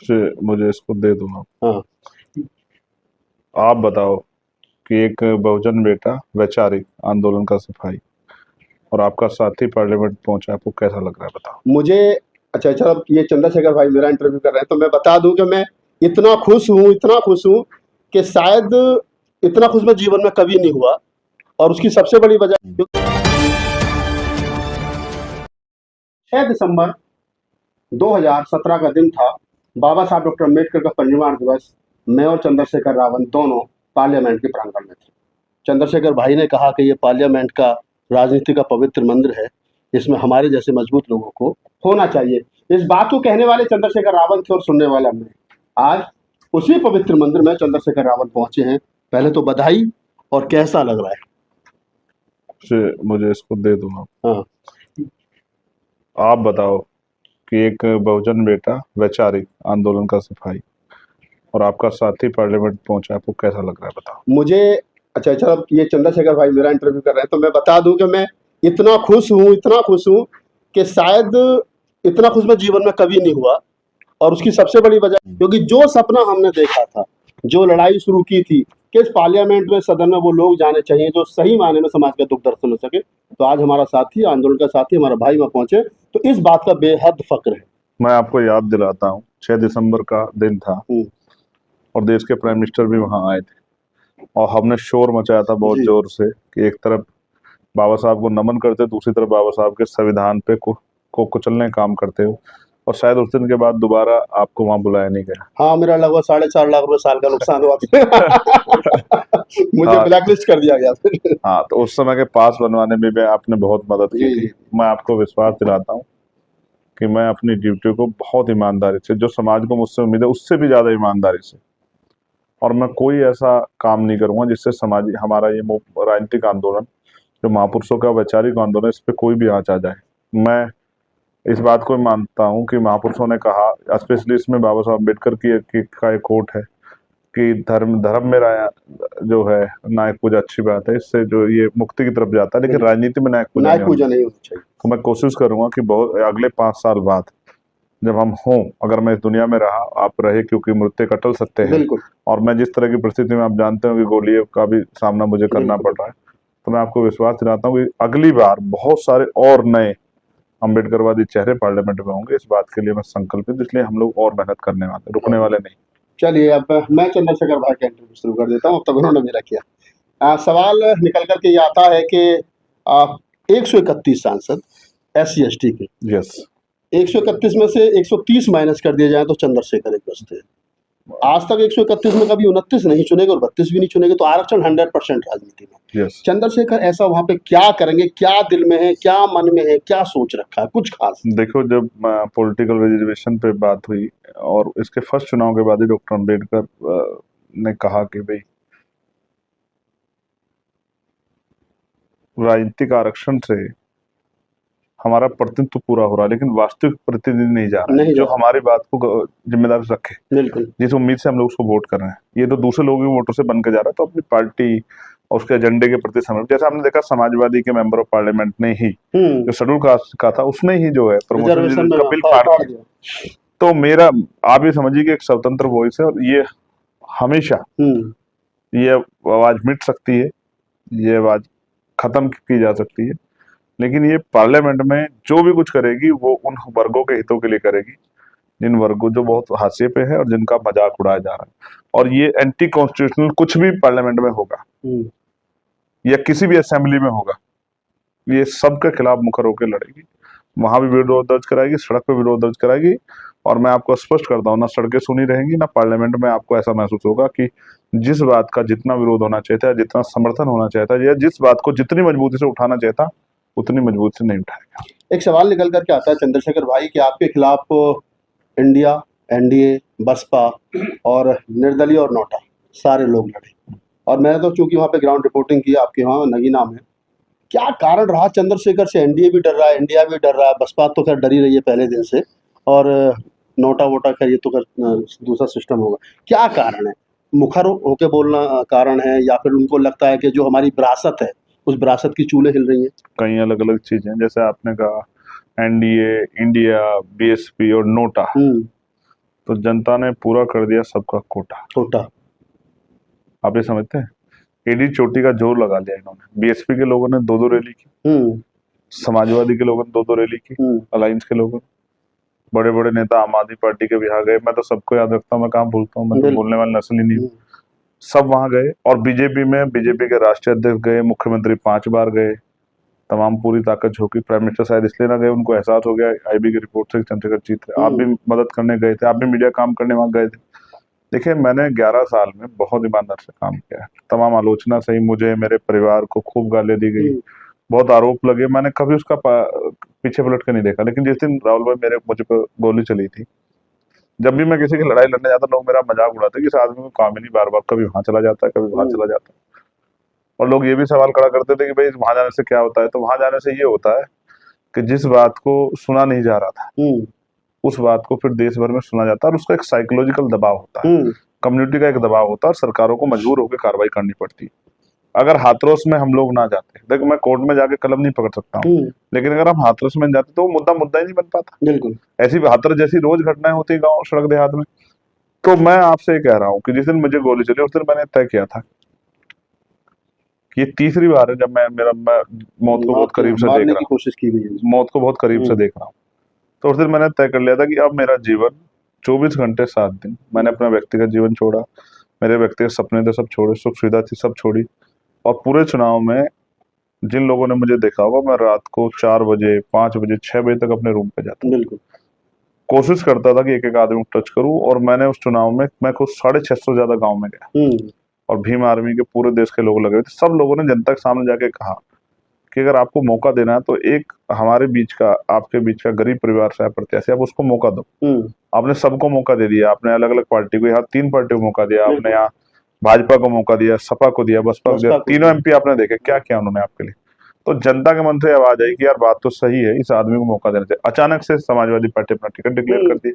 से मुझे इसको दे दूंगा। हाँ। आप बताओ कि एक बहुजन बेटा वैचारिक आंदोलन का सिपाही और आपका साथी पार्लियामेंट पहुंचा, आपको कैसा लग रहा है बताओ। मुझे अच्छा चलो, ये चंद्रशेखर भाई मेरा इंटरव्यू कर रहे हैं तो मैं बता दूं कि मैं इतना खुश हूं कि शायद इतना खुश मैं जीवन में कभी नहीं हुआ। और उसकी सबसे बड़ी वजह 6 दिसंबर 2017 का दिन था। बाबा साहब डॉक्टर अम्बेडकर का परिनिर्वाण दिवस। मैं और चंद्रशेखर रावण दोनों पार्लियामेंट के प्रांगण में थे। चंद्रशेखर भाई ने कहा कि ये पार्लियामेंट का राजनीति का पवित्र मंदिर है, इसमें हमारे जैसे मजबूत लोगों को होना चाहिए। इस बात को कहने वाले चंद्रशेखर रावण थे और सुनने वाला मैं। आज उसी पवित्र मंदिर में चंद्रशेखर रावण पहुंचे हैं। पहले तो बधाई। और कैसा लग रहा है? से मुझे इसको दे दूंगा। हाँ। आप बताओ कि एक बहुजन बेटा वैचारिक आंदोलन का सिपाही और आपका साथी पार्लियामेंट पहुंचा, आपको कैसा लग रहा है बताओ। मुझे अच्छा चलो, ये चंद्रशेखर भाई मेरा इंटरव्यू कर रहे हैं तो मैं बता दूं कि मैं इतना खुश हूं कि शायद इतना खुश मैं जीवन में कभी नहीं हुआ। और उसकी सबसे बड़ी वजह, क्योंकि जो सपना हमने देखा था, जो लड़ाई शुरू की थी कि इस पार्लियामेंट में, सदन में वो लोग जाने चाहिए जो सही मायने में समाज का दुख दर्द समझ सके, तो आज हमारा साथी, आंदोलन का साथी, हमारा भाई वहां पहुंचे, तो इस बात का बेहद फक्र है। मैं आपको याद दिलाता हूँ, 6 दिसंबर का दिन था और देश के प्राइम मिनिस्टर भी वहां आए थे और हमने शोर मचाया था बहुत जी। जोर से कि एक तरफ बाबा साहब को नमन करते, दूसरी तरफ बाबा साहब के संविधान पे को कुचलने काम करते हो। और शायद उस दिन के बाद दोबारा आपको वहां बुलाया नहीं गया। हाँ, मेरा लगभग 4.5 लाख रुपए साल का नुकसान हुआ। मुझे हाँ, ब्लैकलिस्ट कर दिया गया फिर। हाँ, तो उस समय के पास बनवाने में भी आपने बहुत मदद की जी थी। जी। मैं आपको विश्वास दिलाता हूँ कि मैं अपनी ड्यूटी को बहुत ईमानदारी से, जो समाज को मुझसे उम्मीद है उससे भी ज्यादा ईमानदारी से, और मैं कोई ऐसा काम नहीं करूंगा जिससे समाजी हमारा ये राजनीतिक आंदोलन, जो महापुरुषों का वैचारिक आंदोलन है, इस पे कोई भी आंच आ जाए। मैं इस बात को मानता हूँ कि महापुरुषों ने कहा, स्पेशली इसमें बाबा साहब अम्बेडकर का एक कोट है कि धर्म धर्म में जो है नायक पूजा अच्छी बात है, इससे जो ये मुक्ति की तरफ जाता है, लेकिन राजनीति में नायक पूजा नहीं पूजा होनी। नहीं होनी चाहिए। तो मैं कोशिश करूंगा कि बहुत अगले 5 साल बाद जब हम हों, अगर मैं इस दुनिया में रहा, आप रहे, क्योंकि मृत्यु का अटल सत्य है, बिल्कुल। और मैं जिस तरह की परिस्थिति में, आप जानते हो कि गोली का भी सामना मुझे करना पड़ रहा है, तो मैं आपको विश्वास दिलाता हूँ कि अगली बार बहुत सारे और नए अम्बेडकरवादी चेहरे पार्लियामेंट में होंगे। इस बात के लिए मैं संकल्पित, इसलिए हम लोग और मेहनत करने वाले, रुकने वाले नहीं। चलिए, अब मैं चंद्रशेखर भाई का इंटरव्यू शुरू कर देता हूँ। अब तक उन्होंने मेरा किया। सवाल निकल करके ये आता है कि 131 सांसद SC/ST के, यस, 131 में से 130 माइनस कर दिए जाए तो चंद्रशेखर एक बचते हैं। आज तक 131 में कभी 29 नहीं चुनेगे और 32 भी नहीं चुनेगे, तो आरक्षण 100% राजनीति में। यस। चंद्रशेखर ऐसा वहां पे क्या करेंगे? क्या दिल में है, क्या मन में है, क्या सोच रखा है कुछ खास? देखो, जब पॉलिटिकल रिजर्वेशन पे बात हुई और इसके फर्स्ट चुनाव के बाद ही डॉक्टर अम्बेडकर ने कहा कि भाई राजनीतिक आरक्षण से हमारा प्रतिनिधित्व पूरा हो रहा है, लेकिन वास्तविक प्रतिनिधि नहीं जा रहा है जो हमारी बात को जिम्मेदारी रखे, बिल्कुल, जिस उम्मीद से हम लोग उसको वोट कर रहे हैं। ये तो दूसरे लोगों के वोटों से बन के जा रहा है, तो अपनी पार्टी और उसके एजेंडे के प्रति समर्पित। जैसे आपने देखा, समाजवादी के मेंबर ऑफ पार्लियामेंट ने ही जो शेड्यूल कास्ट का था, उसने ही जो है प्रमोशन का बिल फाड़ दिया। तो मेरा, आप ये समझिए कि एक स्वतंत्र वॉइस है, और ये हमेशा ये आवाज मिट सकती है, ये आवाज खत्म की जा सकती है, लेकिन ये पार्लियामेंट में जो भी कुछ करेगी वो उन वर्गों के हितों के लिए करेगी, जिन वर्गों जो बहुत हाशिए पे है और जिनका मजाक उड़ाया जा रहा है। और ये एंटी कॉन्स्टिट्यूशनल कुछ भी पार्लियामेंट में होगा या किसी भी असेंबली में होगा, ये सबके खिलाफ मुखर होकर लड़ेगी। वहां भी विरोध दर्ज कराएगी, सड़क पे विरोध दर्ज कराएगी। और मैं आपको स्पष्ट करता हूँ, ना सड़कें सुनी रहेंगी, ना पार्लियामेंट में आपको ऐसा महसूस होगा कि जिस बात का जितना विरोध होना चाहिए था, जितना समर्थन होना चाहिए था, या जिस बात को जितनी मजबूती से उठाना चाहिए था, उतनी मजबूती से नहीं उठाएगा। एक सवाल निकल करके आता है चंद्रशेखर भाई कि आपके खिलाफ इंडिया, NDA, बसपा और निर्दलीय और नोटा सारे लोग लड़े, और मैंने तो चूंकि वहाँ पे ग्राउंड रिपोर्टिंग की, आपके वहाँ नगीना में, क्या कारण रहा चंद्रशेखर से? NDA भी डर रहा है, इंडिया भी डर रहा है, बसपा तो खैर डरी रही है पहले दिन से, और नोटा वोटा खैर ये तो दूसरा सिस्टम होगा। क्या कारण है? मुखर होके बोलना कारण है, या फिर उनको लगता है कि जो हमारी विरासत है उस विरासत की चूल्हे हिल रही हैं? कई अलग अलग चीजें, जैसे आपने कहा NDA, इंडिया, BSP और नोटा, तो जनता ने पूरा कर दिया सबका कोटा। आप ये समझते हैं, एडी चोटी का जोर लगा लिया इन्होंने। बीएसपी के लोगों ने 2-2 रैली की, समाजवादी के लोगों ने 2-2 रैली की, अलायंस के लोगों ने, बड़े बड़े नेता आम आदमी पार्टी के भी यहाँ गए। मैं तो सबको याद रखता हूँ, मैं कहाँ भूलता हूँ, मैं तो बोलने वाली नस्ल ही नहीं हूँ। सब वहां गए। और बीजेपी के राष्ट्रीय अध्यक्ष गए, मुख्यमंत्री 5 बार गए, तमाम पूरी ताकत झोंकी। प्राइम मिनिस्टर शायद इसलिए ना गए, उनको एहसास हो गया आईबी की रिपोर्ट से चंद्रशेखर जीत रहे। आप भी मदद करने गए थे, आप भी मीडिया काम करने वहां गए थे। देखिए, मैंने 11 साल में बहुत ईमानदार से काम किया है। तमाम आलोचना सही, मुझे, मेरे परिवार को खूब गालियां दी गई, बहुत आरोप लगे, मैंने कभी उसका पीछे पलट के नहीं देखा। लेकिन जिस दिन राहुल भाई मुझे पर गोली चली थी, जब भी मैं किसी की लड़ाई लड़ने जाता, लोग मेरा मजाक उड़ाते कि इस आदमी को काम ही नहीं, बार बार कभी वहां चला जाता है, कभी वहां चला जाता है। और लोग ये भी सवाल खड़ा करते थे कि भाई वहां जाने से क्या होता है। तो वहां जाने से ये होता है कि जिस बात को सुना नहीं जा रहा था, उस बात को फिर देश भर में सुना जाता है, और उसका एक साइकोलॉजिकल दबाव होता है, कम्युनिटी का एक दबाव होता है, और सरकारों को मजबूर होकर कार्रवाई करनी पड़ती है। अगर हाथरस में हम लोग ना जाते, देखो मैं कोर्ट में जाके कलम नहीं पकड़ सकता हूँ, लेकिन अगर हम हाथरस में जाते तो वो मुद्दा ही नहीं बन पाता। बिल्कुल ऐसी हाथरस जैसी रोज घटनाएं होती गांव सड़क देहात में। तो मैं आपसे ये कह रहा हूँ कि जिस दिन मुझे गोली चली, उस दिन मैंने तय किया था कि ये तीसरी बार है जब मैं मौत को बहुत करीब से देख रहा हूँ, कोशिश की गई, मौत को बहुत करीब से देख रहा हूँ। तो उस दिन मैंने तय कर लिया था कि अब मेरा जीवन 24 घंटे 7 दिन, मैंने अपना व्यक्तिगत जीवन छोड़ा, मेरे व्यक्तिगत सपने थे सब छोड़े, सुख सुविधा थी सब छोड़ी, और पूरे चुनाव में जिन लोगों ने मुझे देखा होगा, मैं रात को 4 बजे 5 बजे 6 बजे तक अपने रूम पे जाता, बिल्कुल कोशिश करता था कि एक एक आदमी को टच करूं। और मैंने उस चुनाव में मैं कुछ 650 से ज्यादा गांव में गया, और भीम आर्मी के पूरे देश के लोग लगे थे। सब लोगों ने जनता के सामने जाके कहा कि अगर आपको मौका देना है तो एक हमारे बीच का, आपके बीच का गरीब परिवार से प्रत्याशी, आप उसको मौका दो। आपने सबको मौका दे दिया, आपने अलग अलग पार्टी को, यहाँ 3 पार्टियों को मौका दिया आपने, यहाँ भाजपा को मौका दिया, सपा को दिया, बसपा को दिया, तीनों एमपी आपने देखे, क्या किया उन्होंने आपके लिए। तो जनता के मन से आवाज आई कि यार बात तो सही है, इस आदमी को मौका देना चाहिए। अचानक से समाजवादी पार्टी अपना टिकट डिक्लेयर कर दी,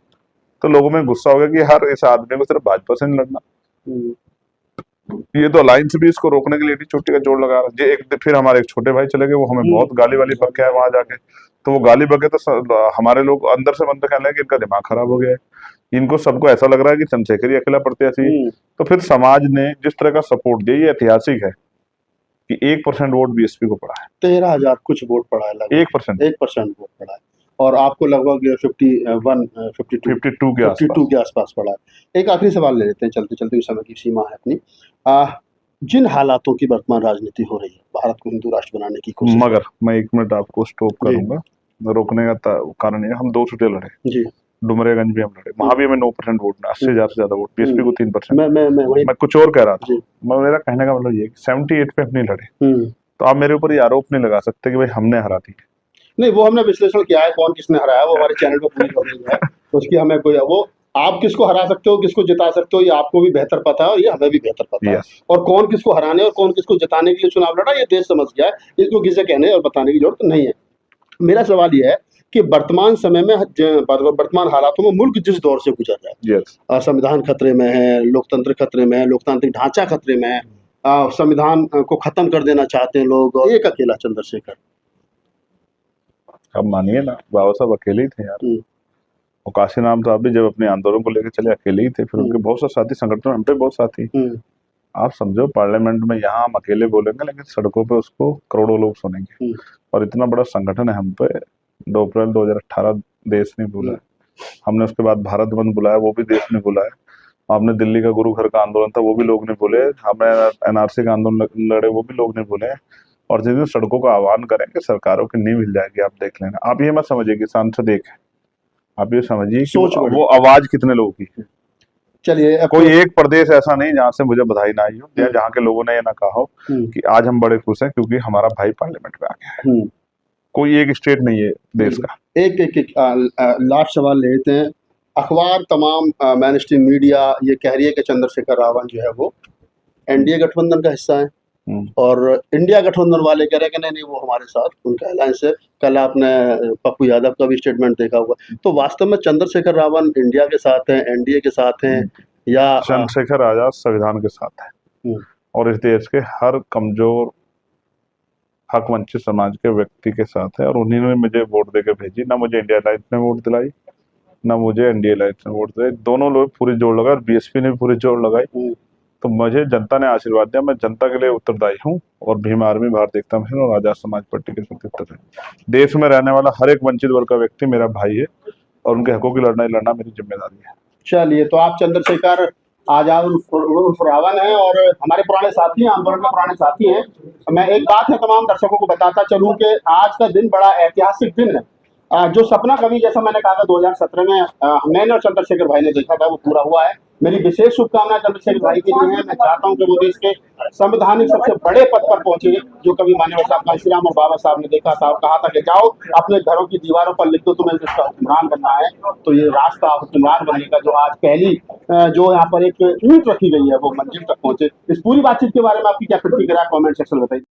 तो लोगों में गुस्सा हो गया कि यार इस आदमी को सिर्फ भाजपा से नहीं लड़ना, ये तो अलायंस भी इसको रोकने के लिए एडी चोटी का जोड़ लगा रहा है। एक फिर हमारे एक छोटे भाई चले गए, वो हमें बहुत गाली वाली बके है वहां जाके। तो वो गाली बके तो हमारे लोग अंदर से मन तो कहने लगे कि इनका दिमाग खराब हो गया है, इनको सबको ऐसा लग रहा है कि चंद्रशेखर ही अकेला प्रत्याशी। तो फिर समाज ने जिस तरह का सपोर्ट दिया, ये ऐतिहासिक है कि 1% वोट बीएसपी को पड़ा है। 13,000 कुछ वोट पड़ा है, लगभग 1% वोट पड़ा है, और आपको लगभग 52 के आसपास पड़ा है। एक आखिरी सवाल ले लेते हैं, चलते चलते, समय की सीमा है अपनी। जिन हालातों की वर्तमान राजनीति हो रही है, भारत को हिंदू राष्ट्र बनाने की कोशिश, मगर मैं 1 मिनट आपको स्टॉप करूंगा, रोकने का कारण है, हम 2 सीटें लड़े जी, डुमरियागंज भी हम लड़े, वहां भी हमें 9% वोट, 80,000 से ज्यादा वोट, बीएसपी को 3%। मैं कुछ और कह रहा था, मेरा कहने का मतलब ये 78 पे अपनी लड़े, तो आप मेरे ऊपर ये आरोप नहीं लगा सकते कि भाई हमने हरा दी। नहीं, वो हमने विश्लेषण किया है, कौन किसने हराया, वो हमारे चैनल पर पूरी कवरेज है, उसकी हमें कोई, वो आप किसको हरा सकते हो, किसको जिता सकते हो, ये आपको भी बेहतर पता है और ये हमें भी बेहतर पता है। और कौन किसको हराने और कौन किसको जिताने के लिए चुनाव लड़ा, ये देश समझ गया है, इसको किसी कहने और बताने की जरूरत नहीं है। मेरा सवाल ये है कि वर्तमान समय में, वर्तमान हालातों में मुल्क जिस दौर से गुजर रहा है, संविधान खतरे में है, लोकतंत्र खतरे में है, लोकतांत्रिक ढांचा खतरे में है, संविधान को खत्म कर देना चाहते हैं लोग, और एक अकेला चंद्रशेखर। अब मानिए ना, बाबा साहब अकेले ही थे यार, और काशीराम साहब भी जब अपने आंदोलन को लेकर चले अकेले ही थे, फिर उनके बहुत से साथी संगठन में, हम पे बहुत साथी। आप समझो, पार्लियामेंट में यहाँ हम अकेले बोलेंगे, लेकिन सड़कों पे उसको करोड़ों लोग सुनेंगे, और इतना बड़ा संगठन है हम पे। 2 अप्रैल 2018 देश ने बुलाया, हमने उसके बाद भारत बंद बुलाया, वो भी देश ने बुलाया, आपने दिल्ली का गुरु घर का आंदोलन था, वो भी लोग ने बोले, हमने एनआरसी का आंदोलन लड़े, वो भी लोग ने बोले। और जिस दिन सड़कों का आह्वान करेंगे, सरकारों की नींव हिल जाएगी, आप देख लेना। आप ये मत समझिए कि सांसद एक है, आप ये समझिए कि वो आवाज कितने लोगों की है। चलिए, कोई एक प्रदेश ऐसा नहीं जहाँ से मुझे बधाई ना आई हो, या जहाँ के लोगों ने ये ना कहा हो कि आज हम बड़े खुश हैं क्योंकि हमारा भाई पार्लियामेंट में आ गया है। कोई एक स्टेट नहीं है देश का। एक लास्ट सवाल लेते हैं। अखबार, तमाम मेन स्ट्रीम मीडिया ये कह रही है कि चंद्रशेखर रावण जो है वो एनडीए गठबंधन का हिस्सा है, और इंडिया गठबंधन वाले कह रहे हैं कि नहीं, वो हमारे साथ, उनका अलायंस है। कल आपने पप्पू यादव का भी स्टेटमेंट देखा हुआ। तो वास्तव में चंद्रशेखर रावण इंडिया के साथ हैं, एनडीए के साथ हैं, या चंद्रशेखर आजाद संविधान के साथ है, और इस देश के हर कमजोर हक वंचित समाज के व्यक्ति के साथ है, और उन्हीं ने मुझे वोट देके भेजी, ना मुझे इंडिया अलायंस ने वोट दिलाई, ना मुझे एनडीए अलायंस ने वोट दिया। दोनों लोग पूरी जोर लगाए और बीएसपी ने भी पूरी जोर लगाई। तो मुझे जनता ने आशीर्वाद दिया, मैं जनता के लिए उत्तरदायी हूँ और भीम आर्मी, भारतीय एकता महिला और आजाद समाज पार्टी के प्रति उत्तरदायी। देश में रहने वाला हर एक वंचित वर्ग का व्यक्ति मेरा भाई है और उनके हकों की लड़ाई लड़ना मेरी जिम्मेदारी है। चलिए, तो आप चंद्रशेखर आजाद उर्फ रावण हैं और हमारे पुराने साथी हैं, आंदोलन के पुराने साथी हैं। मैं एक बात है तमाम दर्शकों को बताता चलूं कि आज का दिन बड़ा ऐतिहासिक दिन है। जो सपना कभी, जैसा मैंने कहा था 2017 में मैंने और चंद्रशेखर भाई ने देखा था, वो पूरा हुआ है। मेरी विशेष शुभकामनाएं चंद्रशेखर भाई के लिए है। मैं चाहता हूं कि वो देश के संवैधानिक सबसे बड़े पद पर पहुंचे, जो कभी माननीय साहब कांशीराम और बाबा साहब ने देखा था और कहा था कि जाओ अपने घरों की दीवारों पर लिख दो तुम्हें इसका हुक्मरान बनना है। तो ये रास्ता हुक्मरान बनने का जो आज पहली जो यहाँ पर एक ईंट रखी गई है वो मंजिल तक पहुंचे। इस पूरी बातचीत के बारे में आपकी क्या प्रतिक्रिया, कमेंट सेक्शन में बताइए।